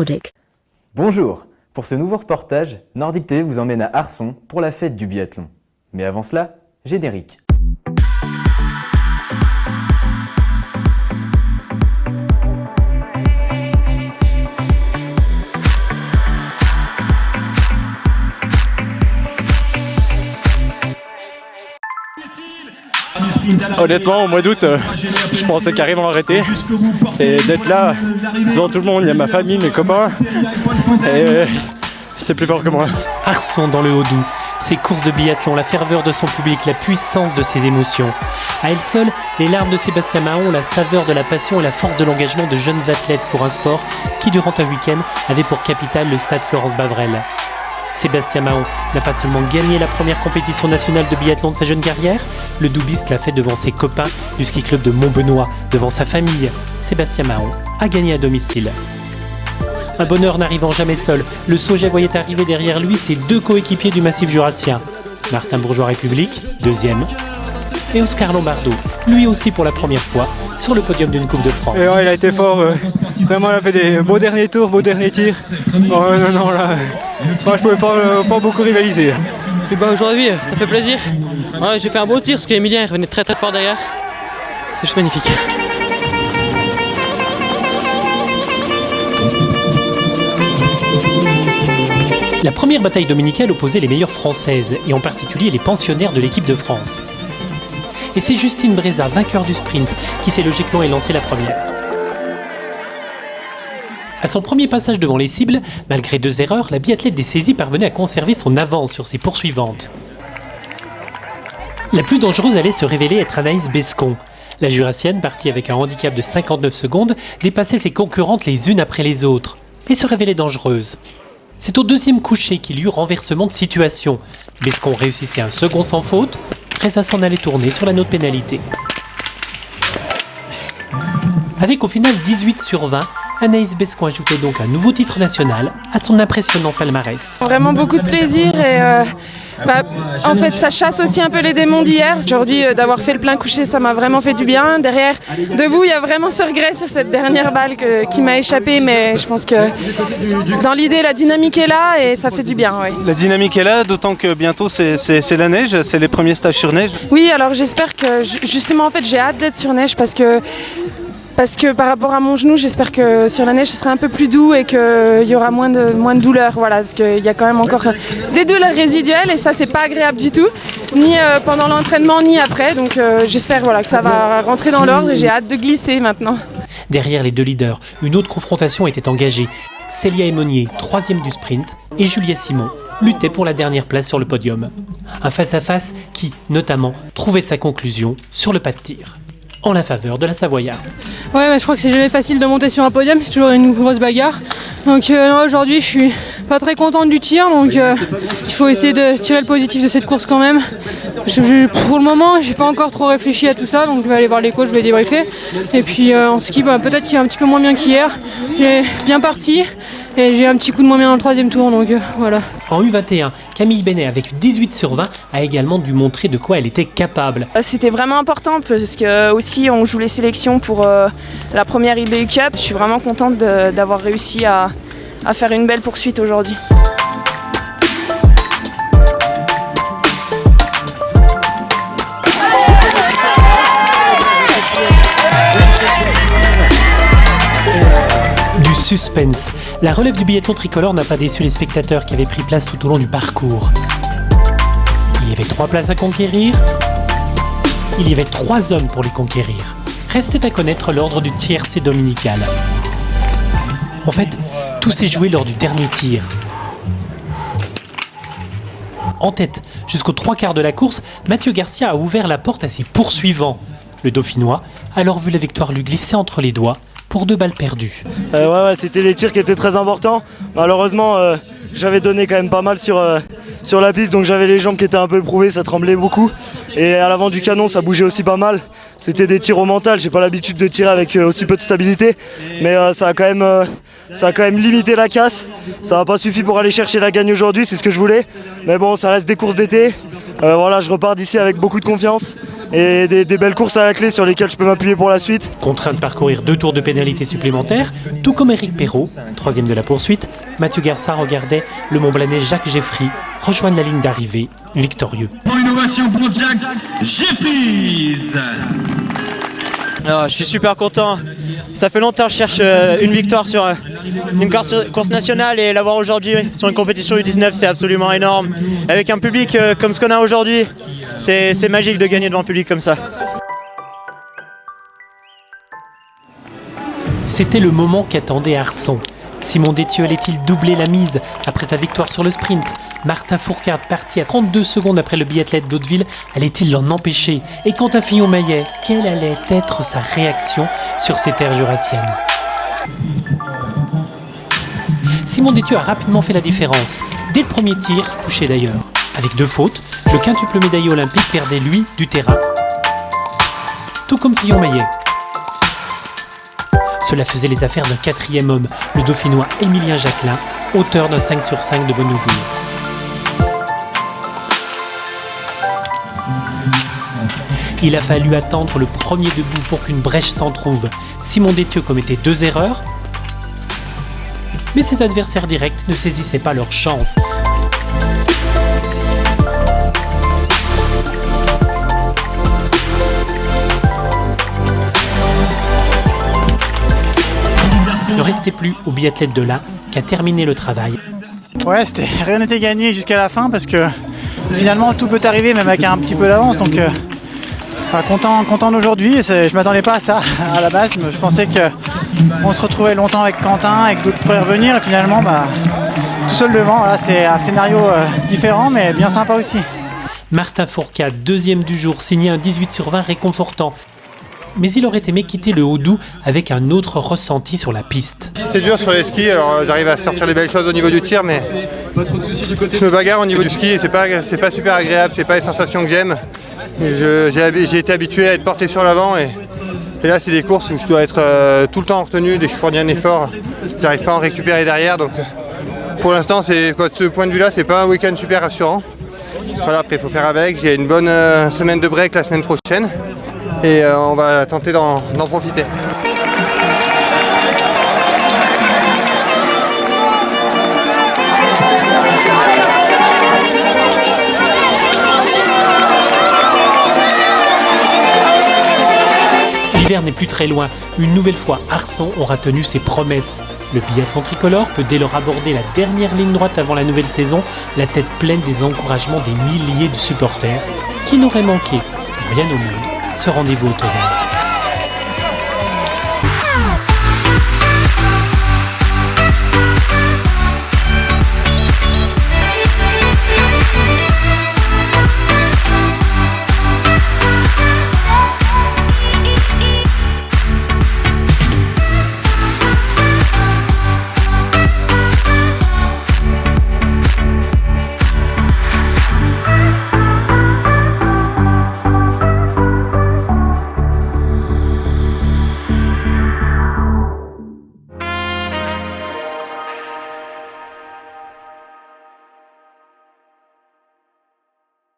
Nordic. Bonjour, pour ce nouveau reportage, Nordic TV vous emmène à Arson pour la fête du biathlon. Mais avant cela, générique. Honnêtement, au mois d'août, je pensais carrément arrêter. Et d'être là, devant tout le monde, il y a ma famille, mes copains. Et c'est plus fort que moi. Arson dans le Haut-Doubs, ses courses de biathlon, la ferveur de son public, la puissance de ses émotions. À elle seule, les larmes de Sébastien Mahon, la saveur de la passion et la force de l'engagement de jeunes athlètes pour un sport qui, durant un week-end, avait pour capitale le stade Florence Bavrel. Sébastien Mahon n'a pas seulement gagné la première compétition nationale de biathlon de sa jeune carrière, le doubiste l'a fait devant ses copains du ski club de Montbenoît, devant sa famille. Sébastien Mahon a gagné à domicile. Un bonheur n'arrivant jamais seul, le Sauget voyait arriver derrière lui ses deux coéquipiers du massif jurassien. Martin Bourgeois République, deuxième, et Oscar Lombardo, lui aussi pour la première fois, sur le podium d'une Coupe de France. Et ouais, il a été fort, vraiment il a fait des beaux derniers tours, beaux derniers tirs. Non, là, moi, je pouvais pas beaucoup rivaliser. Et bah aujourd'hui, ça fait plaisir. Ouais, j'ai fait un beau tir parce qu'Emilien revenait très très fort derrière. C'est juste magnifique. La première bataille dominicale opposait les meilleures françaises, et en particulier les pensionnaires de l'équipe de France. Et c'est Justine Breza, vainqueur du sprint, qui s'est logiquement élancée la première. À son premier passage devant les cibles, malgré 2 erreurs, la biathlète des saisies parvenait à conserver son avance sur ses poursuivantes. La plus dangereuse allait se révéler être Anaïs Bescon. La jurassienne, partie avec un handicap de 59 secondes, dépassait ses concurrentes les unes après les autres, et se révélait dangereuse. C'est au deuxième coucher qu'il y eut renversement de situation. Bescon réussissait un second sans faute, Breza s'en allait tourner sur la note pénalité. Avec au final 18 sur 20, Anaïs Bescon ajoutait donc un nouveau titre national à son impressionnant palmarès. Vraiment beaucoup de plaisir et en fait ça chasse aussi un peu les démons d'hier. Aujourd'hui d'avoir fait le plein coucher ça m'a vraiment fait du bien. Derrière, debout, il y a vraiment ce regret sur cette dernière balle qui m'a échappé, mais je pense que dans l'idée la dynamique est là et ça fait du bien. Ouais. La dynamique est là, d'autant que bientôt c'est la neige, c'est les premiers stages sur neige. Oui, alors j'espère que justement en fait j'ai hâte d'être sur neige parce que par rapport à mon genou, j'espère que sur la neige ce sera un peu plus doux et qu'il y aura moins de douleurs, voilà, parce qu'il y a quand même encore des douleurs résiduelles et ça c'est pas agréable du tout, ni pendant l'entraînement ni après, donc j'espère que ça va rentrer dans l'ordre et j'ai hâte de glisser maintenant. Derrière les deux leaders, une autre confrontation était engagée. Célia Aymonier, 3e du sprint, et Julia Simon luttaient pour la dernière place sur le podium. Un face-à-face qui, notamment, trouvait sa conclusion sur le pas de tir, en la faveur de la Savoyarde. Ouais, je crois que c'est jamais facile de monter sur un podium, c'est toujours une grosse bagarre. Donc aujourd'hui je suis pas très contente du tir, donc il faut essayer de tirer le positif de cette course quand même. Pour le moment j'ai pas encore trop réfléchi à tout ça, donc je vais aller voir les coachs, je vais débriefer. Et puis en ski peut-être qu'il y a un petit peu moins bien qu'hier, j'ai bien parti. Et j'ai un petit coup de moins bien dans le 3e tour, donc voilà. En U21, Camille Benet, avec 18 sur 20, a également dû montrer de quoi elle était capable. C'était vraiment important parce que aussi on joue les sélections pour la première IBU Cup. Je suis vraiment contente d'avoir réussi à faire une belle poursuite aujourd'hui. Suspense. La relève du biathlon tricolore n'a pas déçu les spectateurs qui avaient pris place tout au long du parcours. Il y avait 3 places à conquérir. Il y avait 3 hommes pour les conquérir. Restait à connaître l'ordre du tiercé dominical. En fait, tout s'est joué lors du dernier tir. En tête, jusqu'aux 3/4 de la course, Mathieu Garcia a ouvert la porte à ses poursuivants. Le Dauphinois a alors vu la victoire lui glisser entre les doigts pour 2 balles perdues. Ouais, c'était des tirs qui étaient très importants. Malheureusement, j'avais donné quand même pas mal sur la piste, donc j'avais les jambes qui étaient un peu éprouvées, ça tremblait beaucoup. Et à l'avant du canon, ça bougeait aussi pas mal. C'était des tirs au mental, j'ai pas l'habitude de tirer avec aussi peu de stabilité, mais ça a quand même limité la casse. Ça n'a pas suffi pour aller chercher la gagne aujourd'hui, c'est ce que je voulais. Mais bon, ça reste des courses d'été. Voilà, je repars d'ici avec beaucoup de confiance et des belles courses à la clé sur lesquelles je peux m'appuyer pour la suite. Contraint de parcourir 2 tours de pénalité supplémentaires, tout comme Éric Perrault, 3e de la poursuite, Mathieu Garça regardait le Mont-Blanais Jacques Geffry rejoindre la ligne d'arrivée, victorieux. Une ovation pour Jacques Geffry. Alors, je suis super content. Ça fait longtemps que je cherche une victoire sur une course nationale et l'avoir aujourd'hui sur une compétition U19, c'est absolument énorme. Avec un public comme ce qu'on a aujourd'hui, c'est magique de gagner devant un public comme ça. C'était le moment qu'attendait Arson. Simon Détieux allait-il doubler la mise après sa victoire sur le sprint? Martin Fourcade, parti à 32 secondes après le biathlète d'Hauteville, allait-il l'en empêcher? Et quant à Fillon-Maillet, quelle allait être sa réaction sur ces terres jurassiennes? Simon Détieux a rapidement fait la différence. Dès le premier tir, couché d'ailleurs. Avec 2 fautes, le quintuple médaillé olympique perdait lui du terrain. Tout comme Fillon-Maillet. Cela faisait les affaires d'un 4e homme, le dauphinois Émilien Jacquelin, auteur d'un 5 sur 5 de bon augure. Il a fallu attendre le premier debout pour qu'une brèche s'en trouve. Simon Détieux commettait 2 erreurs, mais ses adversaires directs ne saisissaient pas leur chance. Ne restait plus au biathlète de là qu'à terminer le travail. Ouais, rien n'était gagné jusqu'à la fin parce que finalement tout peut arriver même avec un petit peu d'avance. Donc content d'aujourd'hui. Je m'attendais pas à ça à la base. Je pensais qu'on se retrouvait longtemps avec Quentin et que d'autres pourraient revenir. Et finalement, tout seul devant, voilà, c'est un scénario différent mais bien sympa aussi. Martin Fourcade, 2e du jour, signait un 18 sur 20 réconfortant. Mais il aurait aimé quitter le Haut-Doubs avec un autre ressenti sur la piste. C'est dur sur les skis, alors j'arrive à sortir des belles choses au niveau du tir, mais je me bagarre au niveau du ski et c'est pas super agréable, c'est pas les sensations que j'aime. J'ai été habitué à être porté sur l'avant et là c'est des courses où je dois être tout le temps en retenue, dès que je fournis un effort, j'arrive pas à en récupérer derrière. Donc pour l'instant, de ce point de vue-là, c'est pas un week-end super rassurant. Voilà, après il faut faire avec, j'ai une bonne semaine de break la semaine prochaine. Et on va tenter d'en profiter. L'hiver n'est plus très loin. Une nouvelle fois, Arson aura tenu ses promesses. Le biathlon tricolore peut dès lors aborder la dernière ligne droite avant la nouvelle saison, la tête pleine des encouragements des milliers de supporters qui n'auraient manqué, rien au monde, ce rendez-vous au Tonnerre.